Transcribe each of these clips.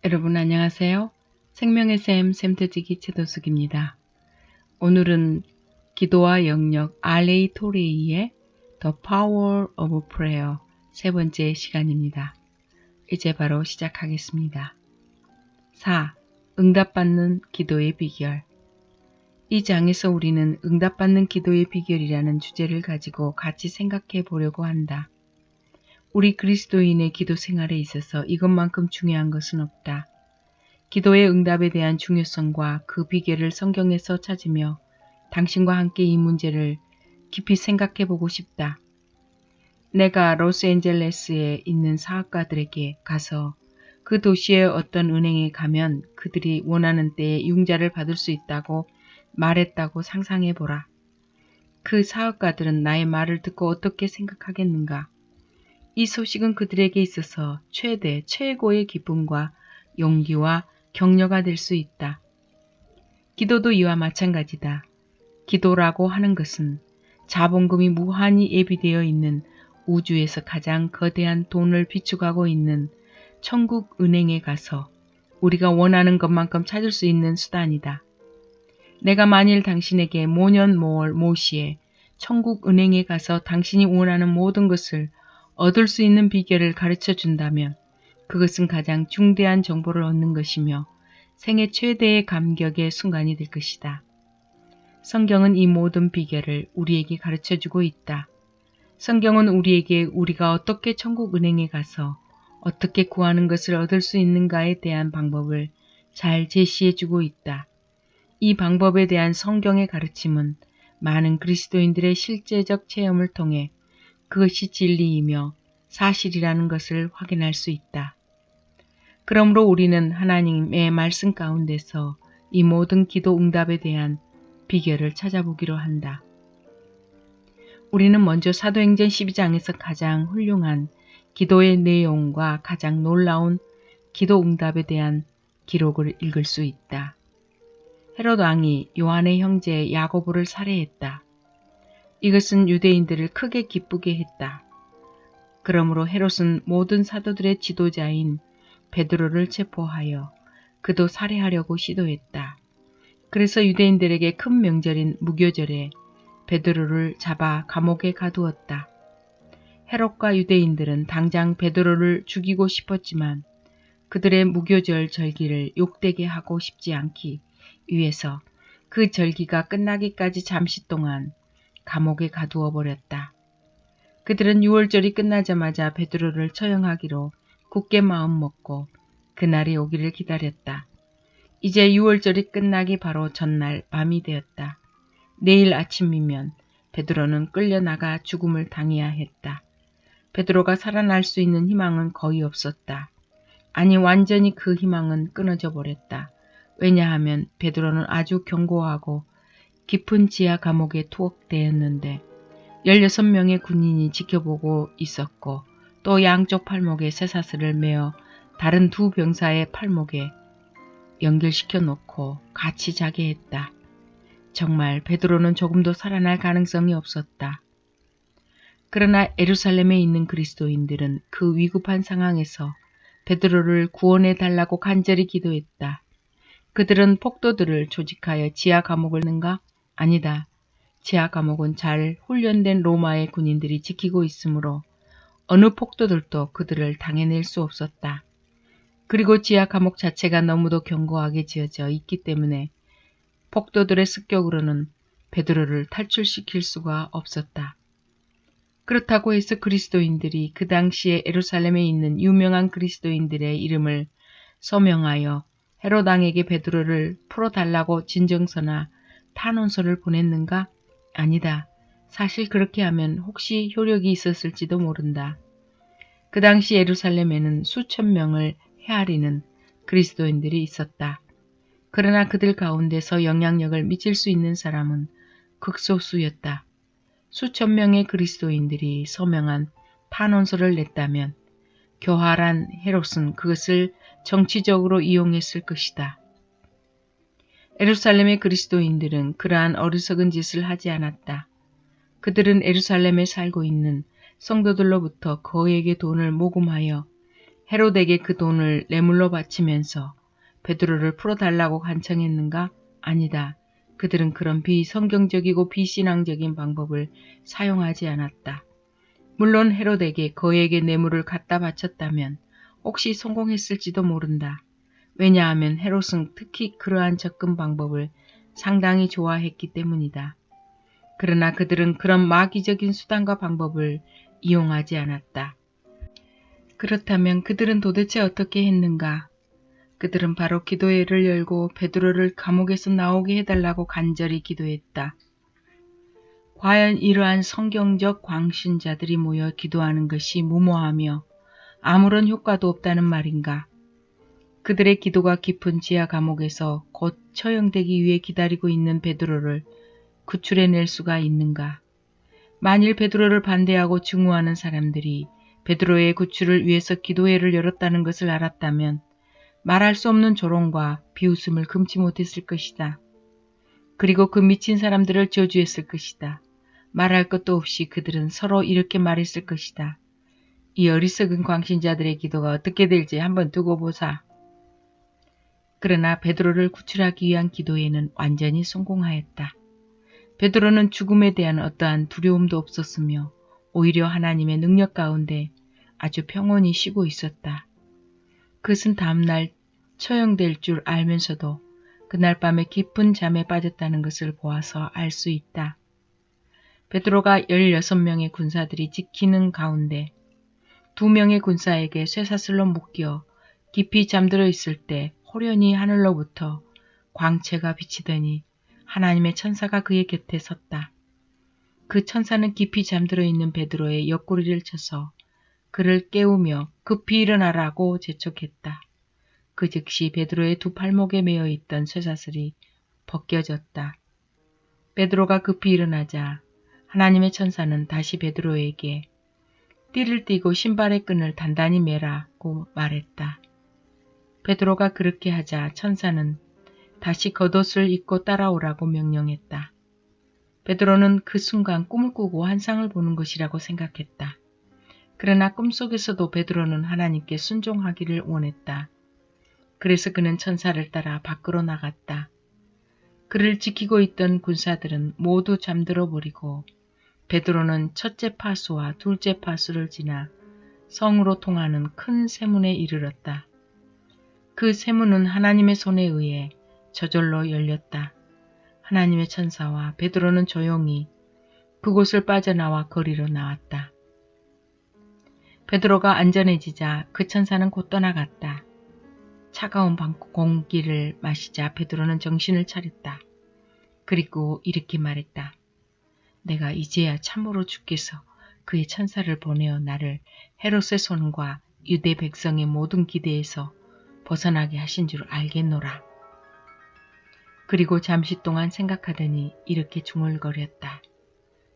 여러분 안녕하세요. 생명의 샘 샘터지기 최도숙입니다. 오늘은 기도와 영역 R.A. 토레이의 The Power of Prayer 세 번째 시간입니다. 이제 바로 시작하겠습니다. 4. 응답받는 기도의 비결. 이 장에서 우리는 응답받는 기도의 비결이라는 주제를 가지고 같이 생각해 보려고 한다. 우리 그리스도인의 기도 생활에 있어서 이것만큼 중요한 것은 없다. 기도의 응답에 대한 중요성과 그 비결을 성경에서 찾으며 당신과 함께 이 문제를 깊이 생각해 보고 싶다. 내가 로스앤젤레스에 있는 사업가들에게 가서 그 도시의 어떤 은행에 가면 그들이 원하는 때에 융자를 받을 수 있다고 말했다고 상상해 보라. 그 사업가들은 나의 말을 듣고 어떻게 생각하겠는가? 이 소식은 그들에게 있어서 최고의 기쁨과 용기와 격려가 될 수 있다. 기도도 이와 마찬가지다. 기도라고 하는 것은 자본금이 무한히 예비되어 있는 우주에서 가장 거대한 돈을 비축하고 있는 천국 은행에 가서 우리가 원하는 것만큼 찾을 수 있는 수단이다. 내가 만일 당신에게 모년 모월 모시에 천국 은행에 가서 당신이 원하는 모든 것을 얻을 수 있는 비결을 가르쳐 준다면 그것은 가장 중대한 정보를 얻는 것이며 생애 최대의 감격의 순간이 될 것이다. 성경은 이 모든 비결을 우리에게 가르쳐 주고 있다. 성경은 우리에게 우리가 어떻게 천국 은행에 가서 어떻게 구하는 것을 얻을 수 있는가에 대한 방법을 잘 제시해 주고 있다. 이 방법에 대한 성경의 가르침은 많은 그리스도인들의 실제적 체험을 통해 그것이 진리이며 사실이라는 것을 확인할 수 있다. 그러므로 우리는 하나님의 말씀 가운데서 이 모든 기도 응답에 대한 비결을 찾아보기로 한다. 우리는 먼저 사도행전 12장에서 가장 훌륭한 기도의 내용과 가장 놀라운 기도 응답에 대한 기록을 읽을 수 있다. 헤롯 왕이 요한의 형제 야고보를 살해했다. 이것은 유대인들을 크게 기쁘게 했다. 그러므로 헤롯은 모든 사도들의 지도자인 베드로를 체포하여 그도 살해하려고 시도했다. 그래서 유대인들에게 큰 명절인 무교절에 베드로를 잡아 감옥에 가두었다. 헤롯과 유대인들은 당장 베드로를 죽이고 싶었지만 그들의 무교절 절기를 욕되게 하고 싶지 않기 위해서 그 절기가 끝나기까지 잠시 동안 감옥에 가두어 버렸다. 그들은 유월절이 끝나자마자 베드로를 처형하기로 굳게 마음먹고 그날이 오기를 기다렸다. 이제 유월절이 끝나기 바로 전날 밤이 되었다. 내일 아침이면 베드로는 끌려나가 죽음을 당해야 했다. 베드로가 살아날 수 있는 희망은 거의 없었다. 아니 완전히 그 희망은 끊어져 버렸다. 왜냐하면 베드로는 아주 견고하고 깊은 지하 감옥에 투옥되었는데 16명의 군인이 지켜보고 있었고 또 양쪽 팔목에 쇠사슬을 매어 다른 두 병사의 팔목에 연결시켜 놓고 같이 자게 했다. 정말 베드로는 조금도 살아날 가능성이 없었다. 그러나 예루살렘에 있는 그리스도인들은 그 위급한 상황에서 베드로를 구원해 달라고 간절히 기도했다. 그들은 폭도들을 조직하여 지하 감옥을 넣는가? 아니다. 지하 감옥은 잘 훈련된 로마의 군인들이 지키고 있으므로 어느 폭도들도 그들을 당해낼 수 없었다. 그리고 지하 감옥 자체가 너무도 견고하게 지어져 있기 때문에 폭도들의 습격으로는 베드로를 탈출시킬 수가 없었다. 그렇다고 해서 그리스도인들이 그 당시에 예루살렘에 있는 유명한 그리스도인들의 이름을 서명하여 헤롯 왕에게 베드로를 풀어달라고 진정서나 탄원서를 보냈는가? 아니다. 사실 그렇게 하면 혹시 효력이 있었을지도 모른다. 그 당시 예루살렘에는 수천 명을 헤아리는 그리스도인들이 있었다. 그러나 그들 가운데서 영향력을 미칠 수 있는 사람은 극소수였다. 수천 명의 그리스도인들이 서명한 탄원서를 냈다면 교활한 헤롯은 그것을 정치적으로 이용했을 것이다. 예루살렘의 그리스도인들은 그러한 어리석은 짓을 하지 않았다. 그들은 예루살렘에 살고 있는 성도들로부터 거액의 돈을 모금하여 헤롯에게 그 돈을 뇌물로 바치면서 베드로를 풀어달라고 간청했는가? 아니다. 그들은 그런 비성경적이고 비신앙적인 방법을 사용하지 않았다. 물론 헤롯에게 거액의 뇌물을 갖다 바쳤다면 혹시 성공했을지도 모른다. 왜냐하면 헤롯은 특히 그러한 접근 방법을 상당히 좋아했기 때문이다. 그러나 그들은 그런 마귀적인 수단과 방법을 이용하지 않았다. 그렇다면 그들은 도대체 어떻게 했는가? 그들은 바로 기도회를 열고 베드로를 감옥에서 나오게 해달라고 간절히 기도했다. 과연 이러한 성경적 광신자들이 모여 기도하는 것이 무모하며 아무런 효과도 없다는 말인가? 그들의 기도가 깊은 지하 감옥에서 곧 처형되기 위해 기다리고 있는 베드로를 구출해낼 수가 있는가? 만일 베드로를 반대하고 증오하는 사람들이 베드로의 구출을 위해서 기도회를 열었다는 것을 알았다면 말할 수 없는 조롱과 비웃음을 금치 못했을 것이다. 그리고 그 미친 사람들을 저주했을 것이다. 말할 것도 없이 그들은 서로 이렇게 말했을 것이다. 이 어리석은 광신자들의 기도가 어떻게 될지 한번 두고 보자. 그러나 베드로를 구출하기 위한 기도회는 완전히 성공하였다. 베드로는 죽음에 대한 어떠한 두려움도 없었으며 오히려 하나님의 능력 가운데 아주 평온히 쉬고 있었다. 그것은 다음날 처형될 줄 알면서도 그날 밤에 깊은 잠에 빠졌다는 것을 보아서 알 수 있다. 베드로가 16명의 군사들이 지키는 가운데 2명의 군사에게 쇠사슬로 묶여 깊이 잠들어 있을 때 호련히 하늘로부터 광채가 비치더니 하나님의 천사가 그의 곁에 섰다. 그 천사는 깊이 잠들어 있는 베드로의 옆구리를 쳐서 그를 깨우며 급히 일어나라고 재촉했다. 그 즉시 베드로의 두 팔목에 매어 있던 쇠사슬이 벗겨졌다. 베드로가 급히 일어나자 하나님의 천사는 다시 베드로에게 띠를 띠고 신발의 끈을 단단히 매라고 말했다. 베드로가 그렇게 하자 천사는 다시 겉옷을 입고 따라오라고 명령했다. 베드로는 그 순간 꿈을 꾸고 환상을 보는 것이라고 생각했다. 그러나 꿈속에서도 베드로는 하나님께 순종하기를 원했다. 그래서 그는 천사를 따라 밖으로 나갔다. 그를 지키고 있던 군사들은 모두 잠들어 버리고 베드로는 첫째 파수와 둘째 파수를 지나 성으로 통하는 큰 세문에 이르렀다. 그 세문은 하나님의 손에 의해 저절로 열렸다. 하나님의 천사와 베드로는 조용히 그곳을 빠져나와 거리로 나왔다. 베드로가 안전해지자 그 천사는 곧 떠나갔다. 차가운 밤 공기를 마시자 베드로는 정신을 차렸다. 그리고 이렇게 말했다. 내가 이제야 참으로 주께서 그의 천사를 보내어 나를 헤롯의 손과 유대 백성의 모든 기대에서 벗어나게 하신 줄 알겠노라. 그리고 잠시 동안 생각하더니 이렇게 중얼거렸다.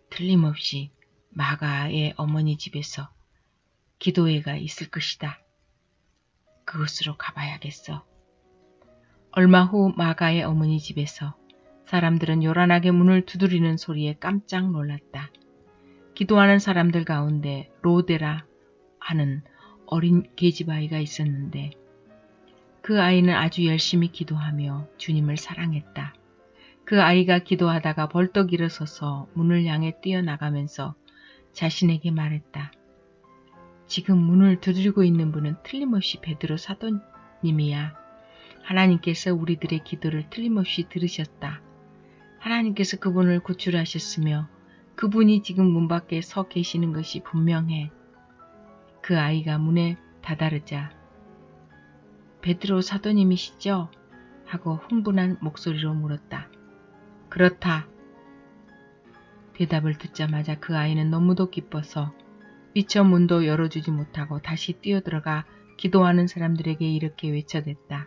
틀림없이 마가의 어머니 집에서 기도회가 있을 것이다. 그곳으로 가봐야겠어. 얼마 후 마가의 어머니 집에서 사람들은 요란하게 문을 두드리는 소리에 깜짝 놀랐다. 기도하는 사람들 가운데 로데라 하는 어린 계집아이가 있었는데 그 아이는 아주 열심히 기도하며 주님을 사랑했다. 그 아이가 기도하다가 벌떡 일어서서 문을 향해 뛰어나가면서 자신에게 말했다. 지금 문을 두드리고 있는 분은 틀림없이 베드로 사도님이야. 하나님께서 우리들의 기도를 틀림없이 들으셨다. 하나님께서 그분을 구출하셨으며 그분이 지금 문 밖에 서 계시는 것이 분명해. 그 아이가 문에 다다르자 베드로 사도님이시죠? 하고 흥분한 목소리로 물었다. 그렇다. 대답을 듣자마자 그 아이는 너무도 기뻐서 미처 문도 열어주지 못하고 다시 뛰어들어가 기도하는 사람들에게 이렇게 외쳐댔다.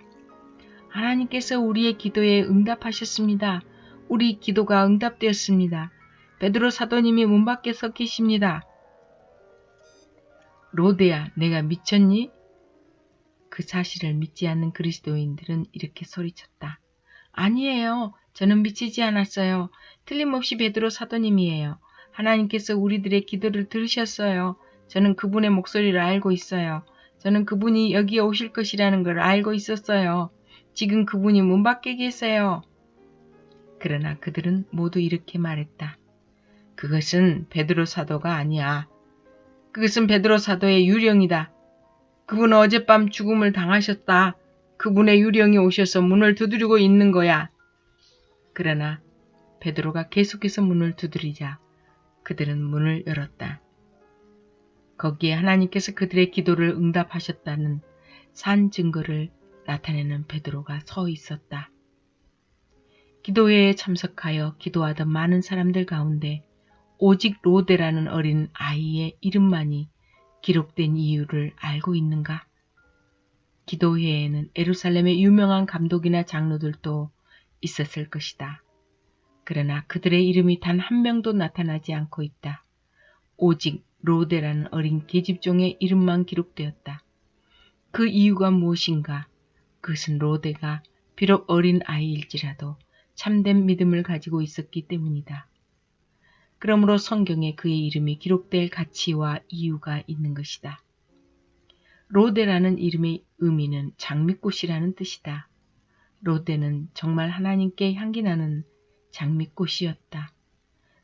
하나님께서 우리의 기도에 응답하셨습니다. 우리 기도가 응답되었습니다. 베드로 사도님이 문 밖에 서 계십니다. 로데야, 내가 미쳤니? 그 사실을 믿지 않는 그리스도인들은 이렇게 소리쳤다. 아니에요. 저는 미치지 않았어요. 틀림없이 베드로 사도님이에요. 하나님께서 우리들의 기도를 들으셨어요. 저는 그분의 목소리를 알고 있어요. 저는 그분이 여기에 오실 것이라는 걸 알고 있었어요. 지금 그분이 문 밖에 계세요. 그러나 그들은 모두 이렇게 말했다. 그것은 베드로 사도가 아니야. 그것은 베드로 사도의 유령이다. 그분은 어젯밤 죽음을 당하셨다. 그분의 유령이 오셔서 문을 두드리고 있는 거야. 그러나 베드로가 계속해서 문을 두드리자 그들은 문을 열었다. 거기에 하나님께서 그들의 기도를 응답하셨다는 산 증거를 나타내는 베드로가 서 있었다. 기도회에 참석하여 기도하던 많은 사람들 가운데 오직 로데라는 어린 아이의 이름만이 기록된 이유를 알고 있는가? 기도회에는 예루살렘의 유명한 감독이나 장로들도 있었을 것이다. 그러나 그들의 이름이 단 한 명도 나타나지 않고 있다. 오직 로데라는 어린 계집종의 이름만 기록되었다. 그 이유가 무엇인가? 그것은 로데가 비록 어린 아이일지라도 참된 믿음을 가지고 있었기 때문이다. 그러므로 성경에 그의 이름이 기록될 가치와 이유가 있는 것이다. 로데라는 이름의 의미는 장미꽃이라는 뜻이다. 로데는 정말 하나님께 향기나는 장미꽃이었다.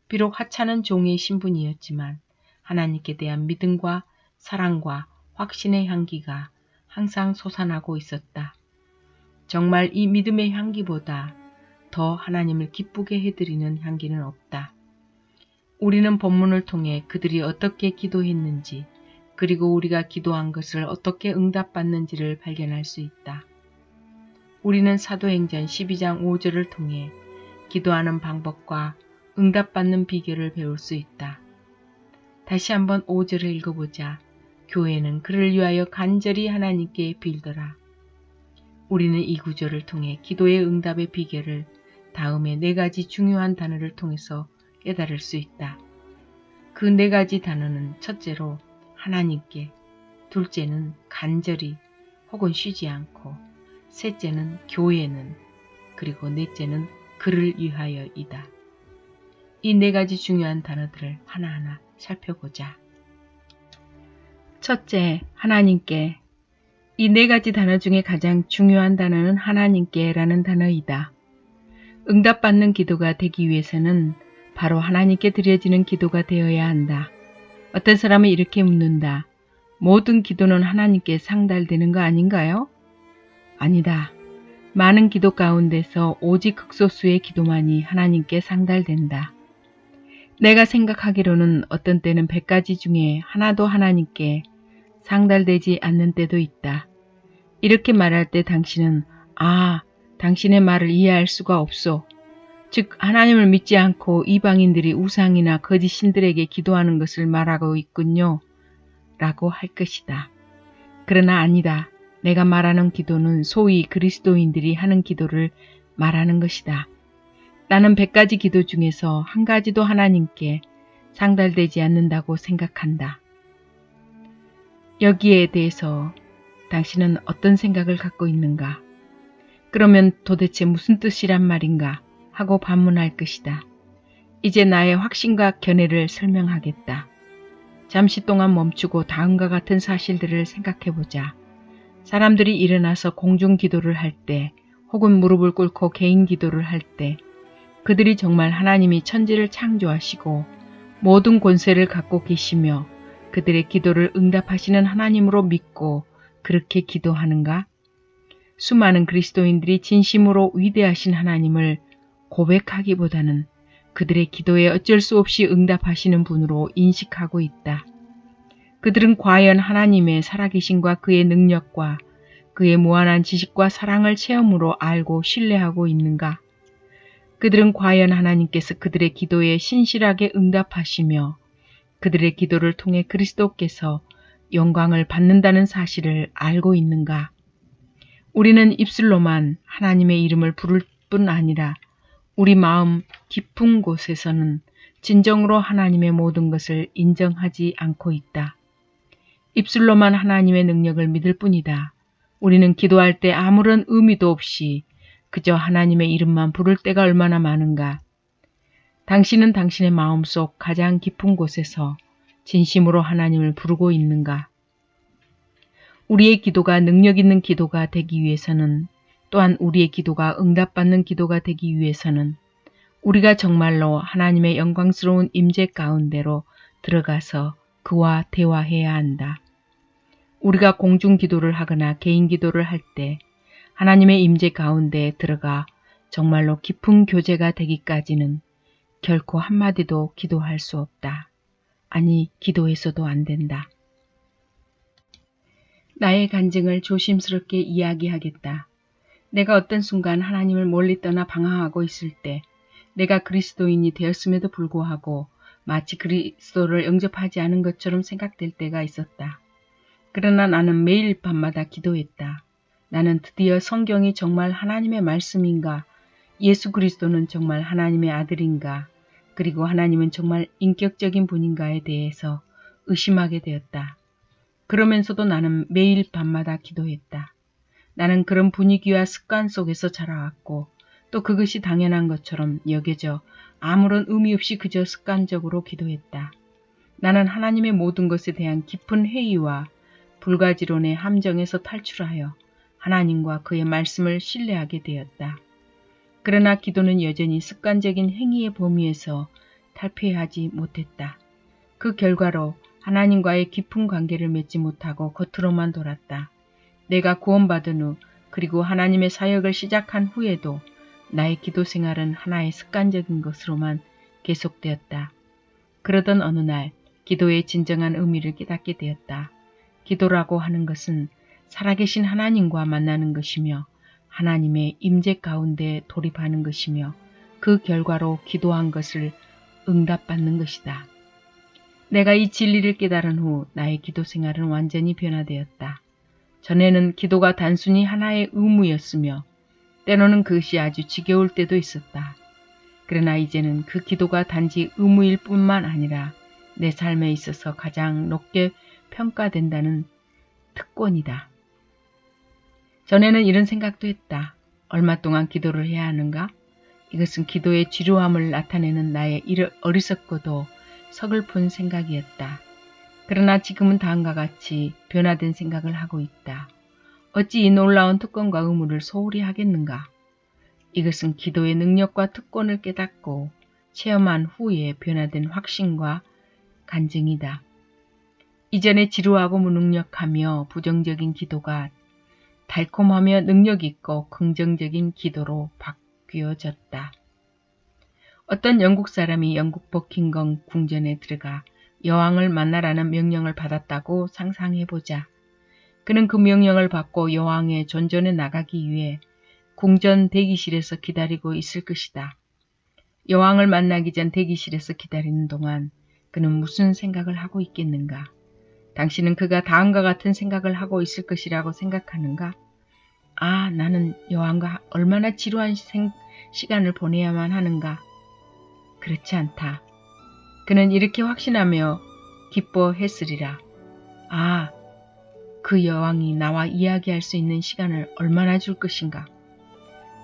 비록 하찮은 종의 신분이었지만 하나님께 대한 믿음과 사랑과 확신의 향기가 항상 솟아나고 있었다. 정말 이 믿음의 향기보다 더 하나님을 기쁘게 해드리는 향기는 없다. 우리는 본문을 통해 그들이 어떻게 기도했는지 그리고 우리가 기도한 것을 어떻게 응답받는지를 발견할 수 있다. 우리는 사도행전 12장 5절을 통해 기도하는 방법과 응답받는 비결을 배울 수 있다. 다시 한번 5절을 읽어보자. 교회는 그를 위하여 간절히 하나님께 빌더라. 우리는 이 구절을 통해 기도의 응답의 비결을 다음에 4가지 중요한 단어를 통해서 깨달을 수 있다. 그 4가지 단어는 첫째로 하나님께, 둘째는 간절히 혹은 쉬지 않고, 셋째는 교회는, 그리고 넷째는 그를 위하여이다. 이 4가지 중요한 단어들을 하나하나 살펴보자. 첫째, 하나님께. 이 4가지 단어 중에 가장 중요한 단어는 하나님께라는 단어이다. 응답받는 기도가 되기 위해서는 바로 하나님께 드려지는 기도가 되어야 한다. 어떤 사람은 이렇게 묻는다. 모든 기도는 하나님께 상달되는 거 아닌가요? 아니다. 많은 기도 가운데서 오직 극소수의 기도만이 하나님께 상달된다. 내가 생각하기로는 어떤 때는 100가지 중에 하나도 하나님께 상달되지 않는 때도 있다. 이렇게 말할 때 당신은 당신의 말을 이해할 수가 없소. 즉 하나님을 믿지 않고 이방인들이 우상이나 거짓 신들에게 기도하는 것을 말하고 있군요. 라고 할 것이다. 그러나 아니다. 내가 말하는 기도는 소위 그리스도인들이 하는 기도를 말하는 것이다. 나는 100가지 기도 중에서 한 가지도 하나님께 상달되지 않는다고 생각한다. 여기에 대해서 당신은 어떤 생각을 갖고 있는가? 그러면 도대체 무슨 뜻이란 말인가? 하고 반문할 것이다. 이제 나의 확신과 견해를 설명하겠다. 잠시 동안 멈추고 다음과 같은 사실들을 생각해보자. 사람들이 일어나서 공중 기도를 할 때, 혹은 무릎을 꿇고 개인 기도를 할 때, 그들이 정말 하나님이 천지를 창조하시고 모든 권세를 갖고 계시며 그들의 기도를 응답하시는 하나님으로 믿고 그렇게 기도하는가? 수많은 그리스도인들이 진심으로 위대하신 하나님을 고백하기보다는 그들의 기도에 어쩔 수 없이 응답하시는 분으로 인식하고 있다. 그들은 과연 하나님의 살아계심과 그의 능력과 그의 무한한 지식과 사랑을 체험으로 알고 신뢰하고 있는가? 그들은 과연 하나님께서 그들의 기도에 신실하게 응답하시며 그들의 기도를 통해 그리스도께서 영광을 받는다는 사실을 알고 있는가? 우리는 입술로만 하나님의 이름을 부를 뿐 아니라 우리 마음 깊은 곳에서는 진정으로 하나님의 모든 것을 인정하지 않고 있다. 입술로만 하나님의 능력을 믿을 뿐이다. 우리는 기도할 때 아무런 의미도 없이 그저 하나님의 이름만 부를 때가 얼마나 많은가. 당신은 당신의 마음속 가장 깊은 곳에서 진심으로 하나님을 부르고 있는가? 우리의 기도가 능력 있는 기도가 되기 위해서는, 또한 우리의 기도가 응답받는 기도가 되기 위해서는 우리가 정말로 하나님의 영광스러운 임재 가운데로 들어가서 그와 대화해야 한다. 우리가 공중 기도를 하거나 개인 기도를 할 때 하나님의 임재 가운데에 들어가 정말로 깊은 교제가 되기까지는 결코 한마디도 기도할 수 없다. 아니, 기도해서도 안 된다. 나의 간증을 조심스럽게 이야기하겠다. 내가 어떤 순간 하나님을 멀리 떠나 방황하고 있을 때 내가 그리스도인이 되었음에도 불구하고 마치 그리스도를 영접하지 않은 것처럼 생각될 때가 있었다. 그러나 나는 매일 밤마다 기도했다. 나는 드디어 성경이 정말 하나님의 말씀인가, 예수 그리스도는 정말 하나님의 아들인가, 그리고 하나님은 정말 인격적인 분인가에 대해서 의심하게 되었다. 그러면서도 나는 매일 밤마다 기도했다. 나는 그런 분위기와 습관 속에서 자라왔고 또 그것이 당연한 것처럼 여겨져 아무런 의미 없이 그저 습관적으로 기도했다. 나는 하나님의 모든 것에 대한 깊은 회의와 불가지론의 함정에서 탈출하여 하나님과 그의 말씀을 신뢰하게 되었다. 그러나 기도는 여전히 습관적인 행위의 범위에서 탈피하지 못했다. 그 결과로 하나님과의 깊은 관계를 맺지 못하고 겉으로만 돌았다. 내가 구원받은 후 그리고 하나님의 사역을 시작한 후에도 나의 기도 생활은 하나의 습관적인 것으로만 계속되었다. 그러던 어느 날 기도의 진정한 의미를 깨닫게 되었다. 기도라고 하는 것은 살아계신 하나님과 만나는 것이며 하나님의 임재 가운데 돌입하는 것이며 그 결과로 기도한 것을 응답받는 것이다. 내가 이 진리를 깨달은 후 나의 기도 생활은 완전히 변화되었다. 전에는 기도가 단순히 하나의 의무였으며 때로는 그것이 아주 지겨울 때도 있었다. 그러나 이제는 그 기도가 단지 의무일 뿐만 아니라 내 삶에 있어서 가장 높게 평가된다는 특권이다. 전에는 이런 생각도 했다. 얼마 동안 기도를 해야 하는가? 이것은 기도의 지루함을 나타내는 나의 어리석고도 서글픈 생각이었다. 그러나 지금은 다음과 같이 변화된 생각을 하고 있다. 어찌 이 놀라운 특권과 의무를 소홀히 하겠는가? 이것은 기도의 능력과 특권을 깨닫고 체험한 후에 변화된 확신과 간증이다. 이전에 지루하고 무능력하며 부정적인 기도가 달콤하며 능력있고 긍정적인 기도로 바뀌어졌다. 어떤 영국 사람이 영국 버킹엄 궁전에 들어가 여왕을 만나라는 명령을 받았다고 상상해보자. 그는 그 명령을 받고 여왕의 존전에 나가기 위해 궁전 대기실에서 기다리고 있을 것이다. 여왕을 만나기 전 대기실에서 기다리는 동안 그는 무슨 생각을 하고 있겠는가? 당신은 그가 다음과 같은 생각을 하고 있을 것이라고 생각하는가? 아, 나는 여왕과 얼마나 지루한 시간을 보내야만 하는가? 그렇지 않다. 그는 이렇게 확신하며 기뻐했으리라. 아, 그 여왕이 나와 이야기할 수 있는 시간을 얼마나 줄 것인가?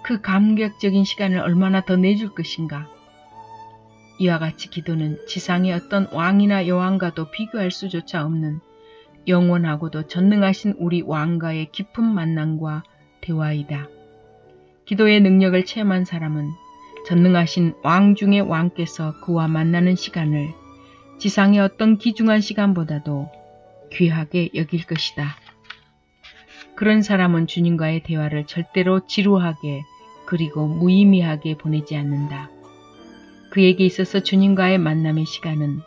그 감격적인 시간을 얼마나 더 내줄 것인가? 이와 같이 기도는 지상의 어떤 왕이나 여왕과도 비교할 수조차 없는 영원하고도 전능하신 우리 왕과의 깊은 만남과 대화이다. 기도의 능력을 체험한 사람은 전능하신 왕 중의 왕께서 그와 만나는 시간을 지상의 어떤 귀중한 시간보다도 귀하게 여길 것이다. 그런 사람은 주님과의 대화를 절대로 지루하게 그리고 무의미하게 보내지 않는다. 그에게 있어서 주님과의 만남의 시간은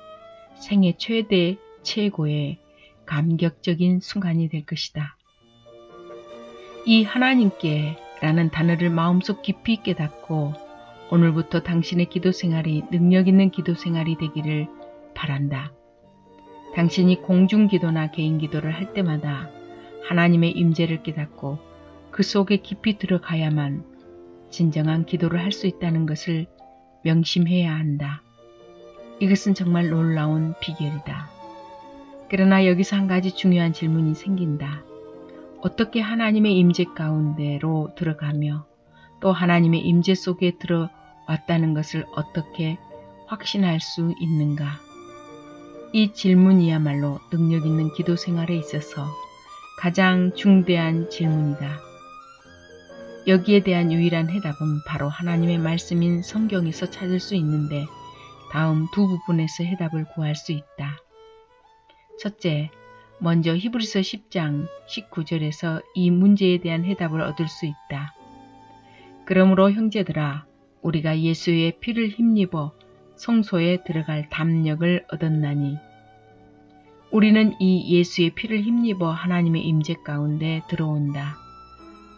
생애 최고의 감격적인 순간이 될 것이다. 이 하나님께 라는 단어를 마음속 깊이 깨닫고 오늘부터 당신의 기도 생활이 능력 있는 기도 생활이 되기를 바란다. 당신이 공중 기도나 개인 기도를 할 때마다 하나님의 임재를 깨닫고 그 속에 깊이 들어가야만 진정한 기도를 할 수 있다는 것을 명심해야 한다. 이것은 정말 놀라운 비결이다. 그러나 여기서 한 가지 중요한 질문이 생긴다. 어떻게 하나님의 임재 가운데로 들어가며 또 하나님의 임재 속에 들어왔다는 것을 어떻게 확신할 수 있는가? 이 질문이야말로 능력 있는 기도 생활에 있어서 가장 중대한 질문이다. 여기에 대한 유일한 해답은 바로 하나님의 말씀인 성경에서 찾을 수 있는데 다음 두 부분에서 해답을 구할 수 있다. 첫째, 먼저 히브리서 10장 19절에서 이 문제에 대한 해답을 얻을 수 있다. 그러므로 형제들아, 우리가 예수의 피를 힘입어 성소에 들어갈 담력을 얻었나니 우리는 이 예수의 피를 힘입어 하나님의 임재 가운데 들어온다.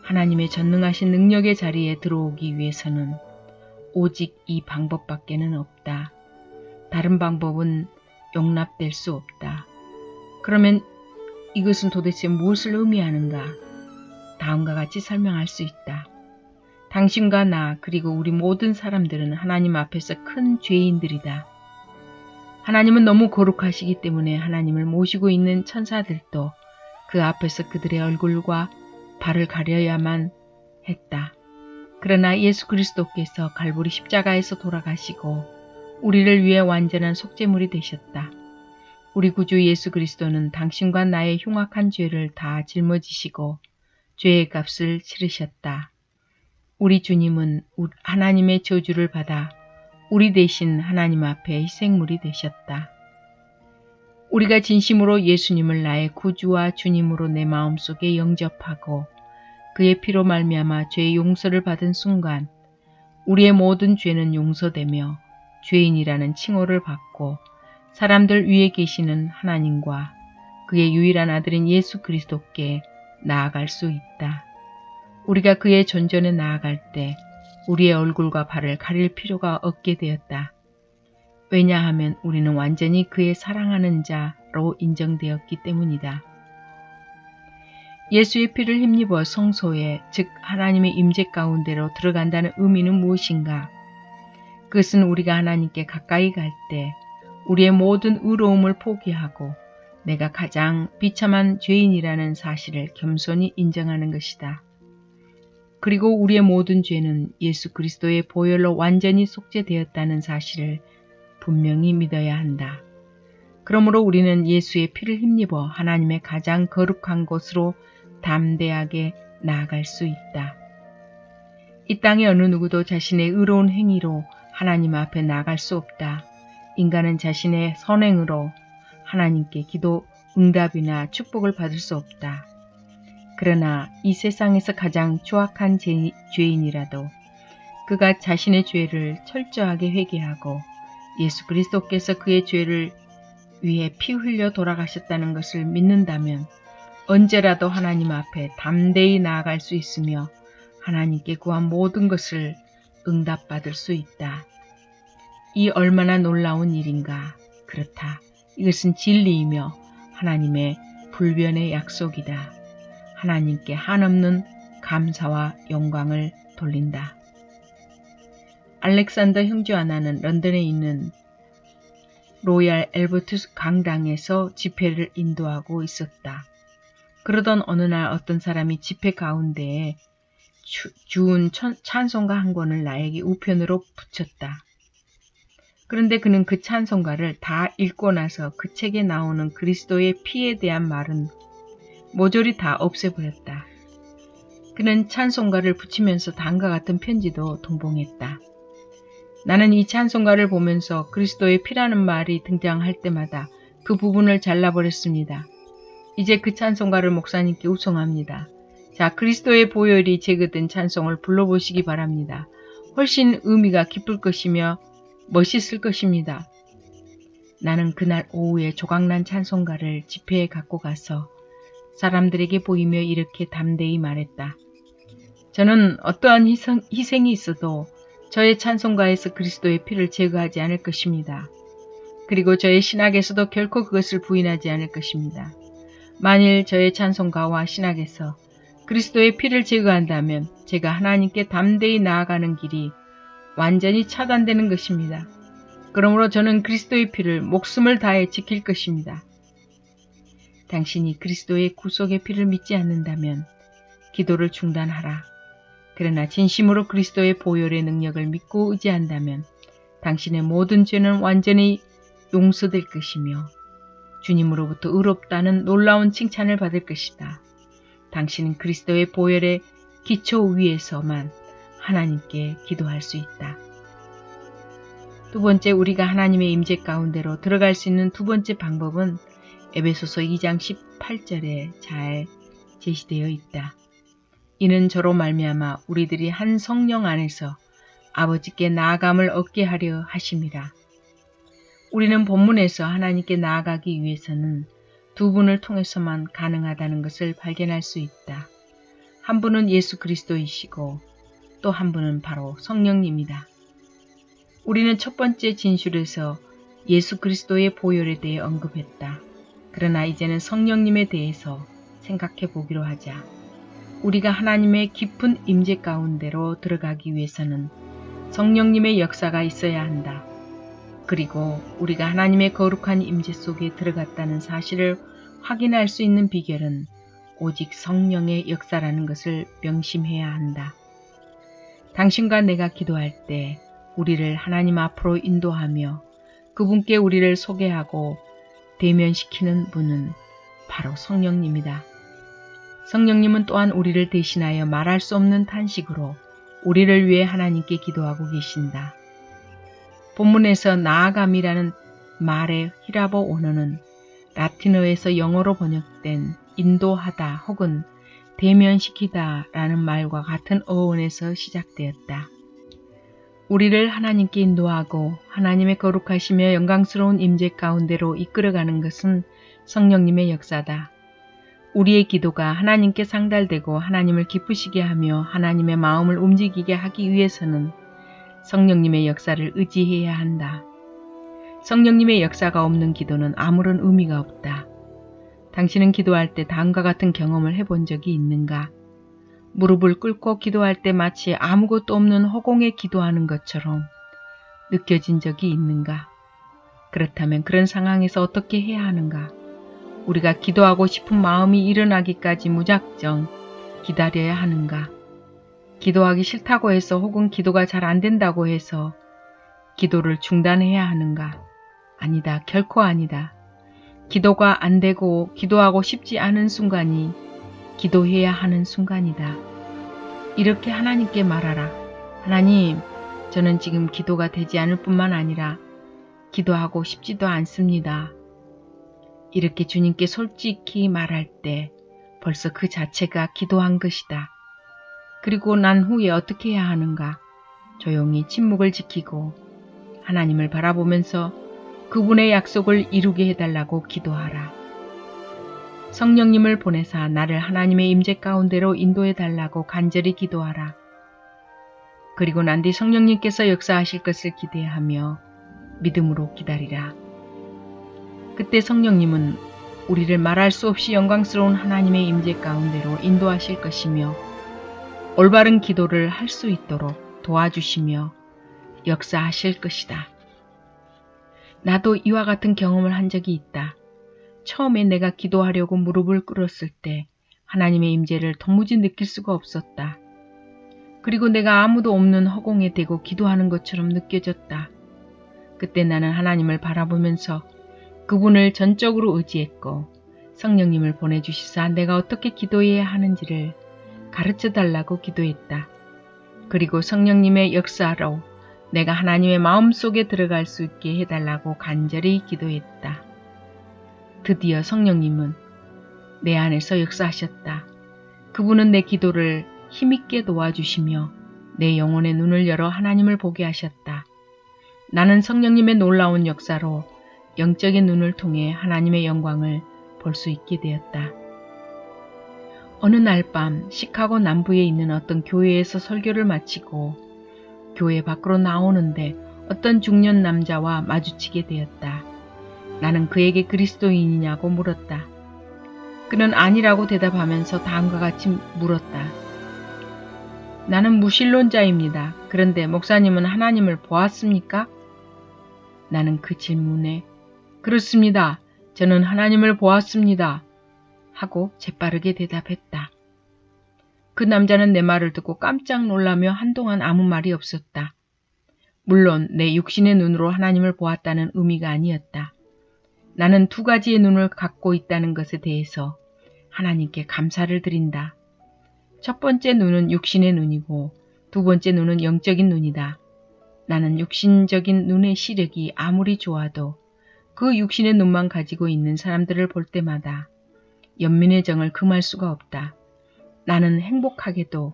하나님의 전능하신 능력의 자리에 들어오기 위해서는 오직 이 방법밖에는 없다. 다른 방법은 용납될 수 없다. 그러면 이것은 도대체 무엇을 의미하는가? 다음과 같이 설명할 수 있다. 당신과 나 그리고 우리 모든 사람들은 하나님 앞에서 큰 죄인들이다. 하나님은 너무 거룩하시기 때문에 하나님을 모시고 있는 천사들도 그 앞에서 그들의 얼굴과 발을 가려야만 했다. 그러나 예수 그리스도께서 갈보리 십자가에서 돌아가시고 우리를 위해 완전한 속죄물이 되셨다. 우리 구주 예수 그리스도는 당신과 나의 흉악한 죄를 다 짊어지시고 죄의 값을 치르셨다. 우리 주님은 하나님의 저주를 받아 우리 대신 하나님 앞에 희생물이 되셨다. 우리가 진심으로 예수님을 나의 구주와 주님으로 내 마음속에 영접하고 그의 피로 말미암아 죄의 용서를 받은 순간 우리의 모든 죄는 용서되며 죄인이라는 칭호를 받고 사람들 위에 계시는 하나님과 그의 유일한 아들인 예수 그리스도께 나아갈 수 있다. 우리가 그의 존전에 나아갈 때 우리의 얼굴과 발을 가릴 필요가 없게 되었다. 왜냐하면 우리는 완전히 그의 사랑하는 자로 인정되었기 때문이다. 예수의 피를 힘입어 성소에, 즉 하나님의 임재 가운데로 들어간다는 의미는 무엇인가? 그것은 우리가 하나님께 가까이 갈 때 우리의 모든 의로움을 포기하고 내가 가장 비참한 죄인이라는 사실을 겸손히 인정하는 것이다. 그리고 우리의 모든 죄는 예수 그리스도의 보혈로 완전히 속죄되었다는 사실을 분명히 믿어야 한다. 그러므로 우리는 예수의 피를 힘입어 하나님의 가장 거룩한 곳으로 담대하게 나아갈 수 있다. 이 땅의 어느 누구도 자신의 의로운 행위로 하나님 앞에 나아갈 수 없다. 인간은 자신의 선행으로 하나님께 기도 응답이나 축복을 받을 수 없다. 그러나 이 세상에서 가장 추악한 죄인이라도 그가 자신의 죄를 철저하게 회개하고 예수 그리스도께서 그의 죄를 위해 피 흘려 돌아가셨다는 것을 믿는다면 언제라도 하나님 앞에 담대히 나아갈 수 있으며 하나님께 구한 모든 것을 응답받을 수 있다. 이 얼마나 놀라운 일인가. 그렇다. 이것은 진리이며 하나님의 불변의 약속이다. 하나님께 한없는 감사와 영광을 돌린다. 알렉산더 형제 하나는 런던에 있는 로얄 엘버트 강당에서 집회를 인도하고 있었다. 그러던 어느 날 어떤 사람이 집회 가운데에 주운 찬송가 한 권을 나에게 우편으로 붙였다. 그런데 그는 그 찬송가를 다 읽고 나서 그 책에 나오는 그리스도의 피에 대한 말은 모조리 다 없애버렸다. 그는 찬송가를 붙이면서 다음과 같은 편지도 동봉했다. 나는 이 찬송가를 보면서 그리스도의 피라는 말이 등장할 때마다 그 부분을 잘라버렸습니다. 이제 그 찬송가를 목사님께 우송합니다. 자, 그리스도의 보혈이 제거된 찬송을 불러보시기 바랍니다. 훨씬 의미가 깊을 것이며 멋있을 것입니다. 나는 그날 오후에 조각난 찬송가를 집회에 갖고 가서 사람들에게 보이며 이렇게 담대히 말했다. 저는 어떠한 희생이 있어도 저의 찬송가에서 그리스도의 피를 제거하지 않을 것입니다. 그리고 저의 신학에서도 결코 그것을 부인하지 않을 것입니다. 만일 저의 찬송가와 신학에서 그리스도의 피를 제거한다면 제가 하나님께 담대히 나아가는 길이 완전히 차단되는 것입니다. 그러므로 저는 그리스도의 피를 목숨을 다해 지킬 것입니다. 당신이 그리스도의 구속의 피를 믿지 않는다면 기도를 중단하라. 그러나 진심으로 그리스도의 보혈의 능력을 믿고 의지한다면 당신의 모든 죄는 완전히 용서될 것이며 주님으로부터 의롭다는 놀라운 칭찬을 받을 것이다. 당신은 그리스도의 보혈의 기초 위에서만 하나님께 기도할 수 있다. 두 번째, 우리가 하나님의 임재 가운데로 들어갈 수 있는 두 번째 방법은 에베소서 2장 18절에 잘 제시되어 있다. 이는 저로 말미암아 우리들이 한 성령 안에서 아버지께 나아감을 얻게 하려 하심이라. 우리는 본문에서 하나님께 나아가기 위해서는 두 분을 통해서만 가능하다는 것을 발견할 수 있다. 한 분은 예수 그리스도이시고 또 한 분은 바로 성령님이다. 우리는 첫 번째 진술에서 예수 그리스도의 보혈에 대해 언급했다. 그러나 이제는 성령님에 대해서 생각해 보기로 하자. 우리가 하나님의 깊은 임재 가운데로 들어가기 위해서는 성령님의 역사가 있어야 한다. 그리고 우리가 하나님의 거룩한 임재 속에 들어갔다는 사실을 확인할 수 있는 비결은 오직 성령의 역사라는 것을 명심해야 한다. 당신과 내가 기도할 때 우리를 하나님 앞으로 인도하며 그분께 우리를 소개하고 대면시키는 분은 바로 성령님이다. 성령님은 또한 우리를 대신하여 말할 수 없는 탄식으로 우리를 위해 하나님께 기도하고 계신다. 본문에서 나아감이라는 말의 히라보 원어는 라틴어에서 영어로 번역된 인도하다 혹은 대면시키다 라는 말과 같은 어원에서 시작되었다. 우리를 하나님께 인도하고 하나님의 거룩하시며 영광스러운 임재 가운데로 이끌어가는 것은 성령님의 역사다. 우리의 기도가 하나님께 상달되고 하나님을 기쁘시게 하며 하나님의 마음을 움직이게 하기 위해서는 성령님의 역사를 의지해야 한다. 성령님의 역사가 없는 기도는 아무런 의미가 없다. 당신은 기도할 때 다음과 같은 경험을 해본 적이 있는가? 무릎을 꿇고 기도할 때 마치 아무것도 없는 허공에 기도하는 것처럼 느껴진 적이 있는가? 그렇다면 그런 상황에서 어떻게 해야 하는가? 우리가 기도하고 싶은 마음이 일어나기까지 무작정 기다려야 하는가? 기도하기 싫다고 해서 혹은 기도가 잘 안 된다고 해서 기도를 중단해야 하는가? 아니다. 결코 아니다. 기도가 안 되고 기도하고 싶지 않은 순간이 기도해야 하는 순간이다. 이렇게 하나님께 말하라. 하나님, 저는 지금 기도가 되지 않을 뿐만 아니라 기도하고 싶지도 않습니다. 이렇게 주님께 솔직히 말할 때 벌써 그 자체가 기도한 것이다. 그리고 난 후에 어떻게 해야 하는가? 조용히 침묵을 지키고 하나님을 바라보면서 그분의 약속을 이루게 해달라고 기도하라. 성령님을 보내사 나를 하나님의 임재 가운데로 인도해달라고 간절히 기도하라. 그리고 난 뒤 성령님께서 역사하실 것을 기대하며 믿음으로 기다리라. 그때 성령님은 우리를 말할 수 없이 영광스러운 하나님의 임재 가운데로 인도하실 것이며 올바른 기도를 할 수 있도록 도와주시며 역사하실 것이다. 나도 이와 같은 경험을 한 적이 있다. 처음에 내가 기도하려고 무릎을 꿇었을 때 하나님의 임재를 도무지 느낄 수가 없었다. 그리고 내가 아무도 없는 허공에 대고 기도하는 것처럼 느껴졌다. 그때 나는 하나님을 바라보면서 그분을 전적으로 의지했고 성령님을 보내주시사 내가 어떻게 기도해야 하는지를 가르쳐 달라고 기도했다. 그리고 성령님의 역사로 내가 하나님의 마음속에 들어갈 수 있게 해달라고 간절히 기도했다. 드디어 성령님은 내 안에서 역사하셨다. 그분은 내 기도를 힘있게 도와주시며 내 영혼의 눈을 열어 하나님을 보게 하셨다. 나는 성령님의 놀라운 역사로 영적인 눈을 통해 하나님의 영광을 볼 수 있게 되었다. 어느 날 밤 시카고 남부에 있는 어떤 교회에서 설교를 마치고 교회 밖으로 나오는데 어떤 중년 남자와 마주치게 되었다. 나는 그에게 그리스도인이냐고 물었다. 그는 아니라고 대답하면서 다음과 같이 물었다. 나는 무신론자입니다. 그런데 목사님은 하나님을 보았습니까? 나는 그 질문에 그렇습니다. 저는 하나님을 보았습니다. 하고 재빠르게 대답했다. 그 남자는 내 말을 듣고 깜짝 놀라며 한동안 아무 말이 없었다. 물론 내 육신의 눈으로 하나님을 보았다는 의미가 아니었다. 나는 두 가지의 눈을 갖고 있다는 것에 대해서 하나님께 감사를 드린다. 첫 번째 눈은 육신의 눈이고 두 번째 눈은 영적인 눈이다. 나는 육신적인 눈의 시력이 아무리 좋아도 그 육신의 눈만 가지고 있는 사람들을 볼 때마다 연민의 정을 금할 수가 없다. 나는 행복하게도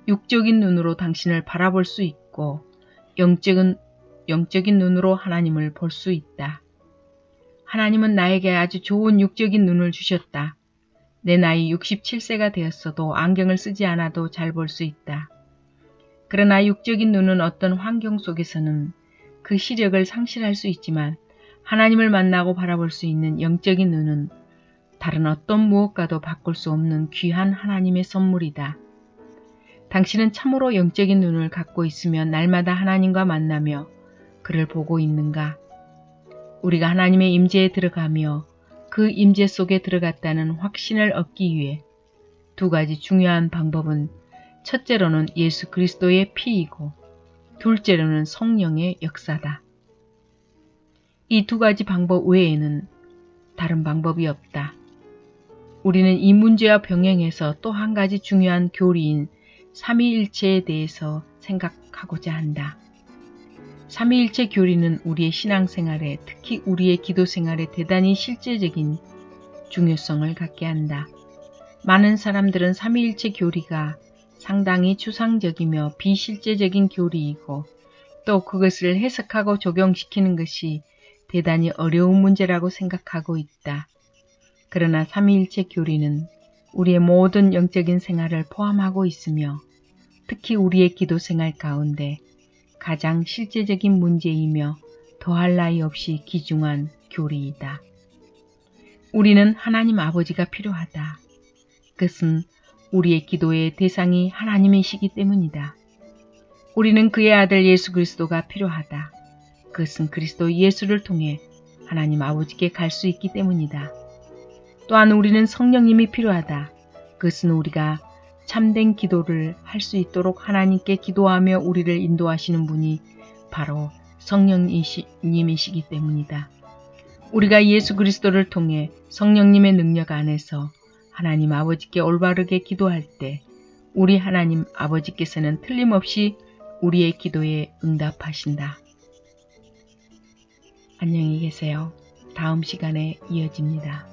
육적인 눈으로 당신을 바라볼 수 있고 영적인 눈으로 하나님을 볼 수 있다. 하나님은 나에게 아주 좋은 육적인 눈을 주셨다. 내 나이 67세가 되었어도 안경을 쓰지 않아도 잘 볼 수 있다. 그러나 육적인 눈은 어떤 환경 속에서는 그 시력을 상실할 수 있지만 하나님을 만나고 바라볼 수 있는 영적인 눈은 다른 어떤 무엇과도 바꿀 수 없는 귀한 하나님의 선물이다. 당신은 참으로 영적인 눈을 갖고 있으면 날마다 하나님과 만나며 그를 보고 있는가? 우리가 하나님의 임재에 들어가며 그 임재 속에 들어갔다는 확신을 얻기 위해 두 가지 중요한 방법은 첫째로는 예수 그리스도의 피이고 둘째로는 성령의 역사다. 이 두 가지 방법 외에는 다른 방법이 없다. 우리는 이 문제와 병행해서 또 한 가지 중요한 교리인 삼위일체에 대해서 생각하고자 한다. 삼위일체 교리는 우리의 신앙생활에, 특히 우리의 기도생활에 대단히 실제적인 중요성을 갖게 한다. 많은 사람들은 삼위일체 교리가 상당히 추상적이며 비실제적인 교리이고 또 그것을 해석하고 적용시키는 것이 대단히 어려운 문제라고 생각하고 있다. 그러나 삼위일체 교리는 우리의 모든 영적인 생활을 포함하고 있으며 특히 우리의 기도생활 가운데 가장 실제적인 문제이며 더할 나위 없이 귀중한 교리이다. 우리는 하나님 아버지가 필요하다. 그것은 우리의 기도의 대상이 하나님이시기 때문이다. 우리는 그의 아들 예수 그리스도가 필요하다. 그것은 그리스도 예수를 통해 하나님 아버지께 갈 수 있기 때문이다. 또한 우리는 성령님이 필요하다. 그것은 우리가 참된 기도를 할 수 있도록 하나님께 기도하며 우리를 인도하시는 분이 바로 성령님이시기 때문이다. 우리가 예수 그리스도를 통해 성령님의 능력 안에서 하나님 아버지께 올바르게 기도할 때 우리 하나님 아버지께서는 틀림없이 우리의 기도에 응답하신다. 안녕히 계세요. 다음 시간에 이어집니다.